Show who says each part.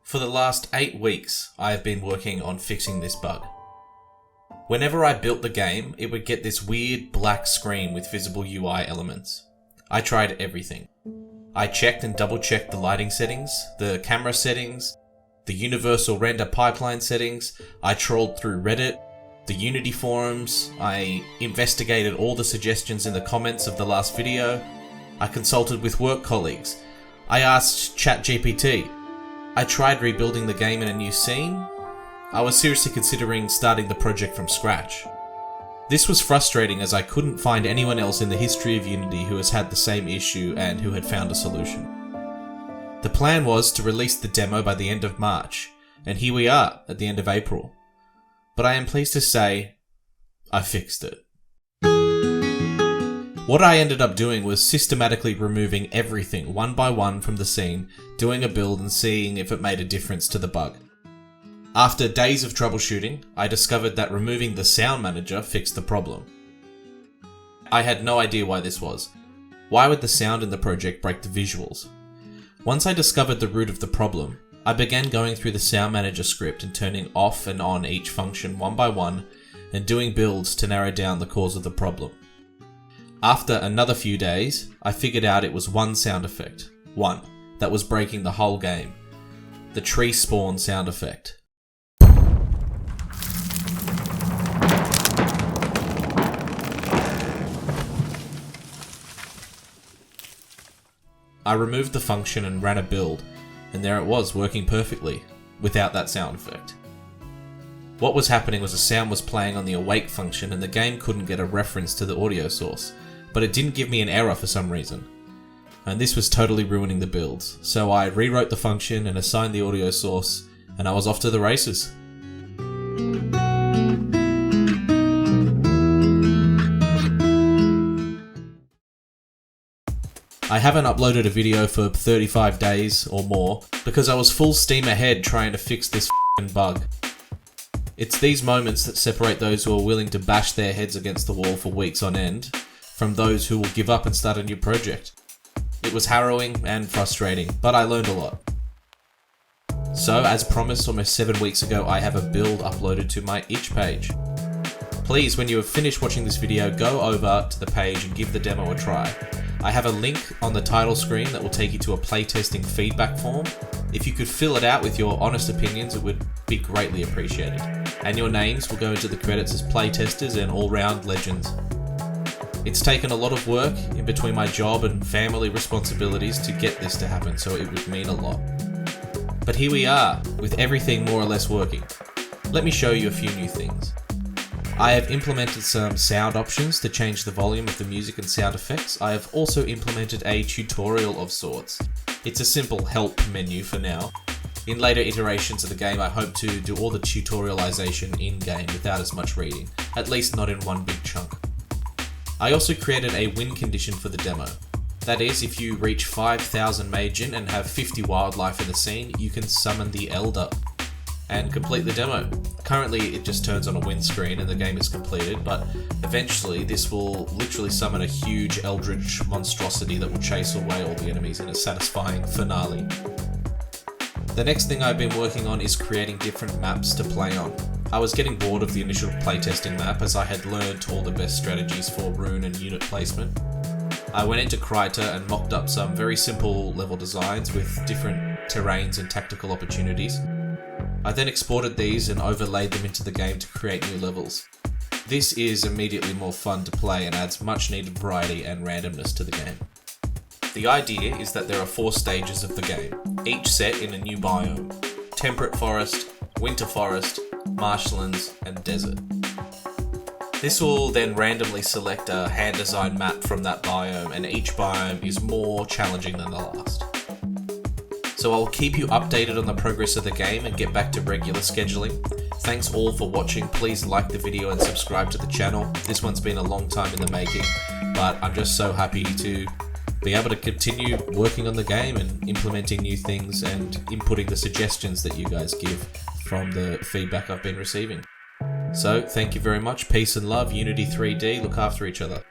Speaker 1: For the last 8 weeks, I have been working on fixing this bug. Whenever I built the game, it would get this weird black screen with visible UI elements. I tried everything. I checked and double-checked the lighting settings, the camera settings, the universal render pipeline settings. I trolled through Reddit, the Unity forums. I investigated all the suggestions in the comments of the last video. I consulted with work colleagues. I asked ChatGPT. I tried rebuilding the game in a new scene. I was seriously considering starting the project from scratch. This was frustrating as I couldn't find anyone else in the history of Unity who has had the same issue and who had found a solution. The plan was to release the demo by the end of March, and here we are at the end of April. But I am pleased to say, I fixed it. What I ended up doing was systematically removing everything one by one from the scene, doing a build and seeing if it made a difference to the bug. After days of troubleshooting, I discovered that removing the sound manager fixed the problem. I had no idea why this was. Why would the sound in the project break the visuals? Once I discovered the root of the problem, I began going through the sound manager script and turning off and on each function one by one and doing builds to narrow down the cause of the problem. After another few days, I figured out it was one sound effect. One, that was breaking the whole game. The tree spawn sound effect. I removed the function and ran a build, and there it was, working perfectly, without that sound effect. What was happening was a sound was playing on the awake function and the game couldn't get a reference to the audio source, but it didn't give me an error for some reason. And this was totally ruining the builds, so I rewrote the function and assigned the audio source, and I was off to the races. I haven't uploaded a video for 35 days or more because I was full steam ahead trying to fix this f***ing bug. It's these moments that separate those who are willing to bash their heads against the wall for weeks on end from those who will give up and start a new project. It was harrowing and frustrating, but I learned a lot. So, as promised almost 7 weeks ago, I have a build uploaded to my itch page. Please, when you have finished watching this video, go over to the page and give the demo a try. I have a link on the title screen that will take you to a playtesting feedback form. If you could fill it out with your honest opinions, it would be greatly appreciated. And your names will go into the credits as playtesters and all-round legends. It's taken a lot of work in between my job and family responsibilities to get this to happen, so it would mean a lot. But here we are, with everything more or less working. Let me show you a few new things. I have implemented some sound options to change the volume of the music and sound effects. I have also implemented a tutorial of sorts. It's a simple help menu for now. In later iterations of the game, I hope to do all the tutorialization in-game without as much reading, at least not in one big chunk. I also created a win condition for the demo. That is, if you reach 5,000 Majin and have 50 wildlife in the scene, you can summon the Elder and complete the demo. Currently it just turns on a win screen and the game is completed, but eventually this will literally summon a huge eldritch monstrosity that will chase away all the enemies in a satisfying finale. The next thing I've been working on is creating different maps to play on. I was getting bored of the initial playtesting map as I had learned all the best strategies for rune and unit placement. I went into Kryta and mocked up some very simple level designs with different terrains and tactical opportunities. I then exported these and overlaid them into the game to create new levels. This is immediately more fun to play and adds much needed variety and randomness to the game. The idea is that there are 4 stages of the game, each set in a new biome: temperate forest, winter forest, marshlands, and desert. This will then randomly select a hand-designed map from that biome, and each biome is more challenging than the last. So I'll keep you updated on the progress of the game and get back to regular scheduling. Thanks all for watching. Please like the video and subscribe to the channel. This one's been a long time in the making, but I'm just so happy to be able to continue working on the game and implementing new things and inputting the suggestions that you guys give from the feedback I've been receiving. So thank you very much. Peace and love. Unity 3D. Look after each other.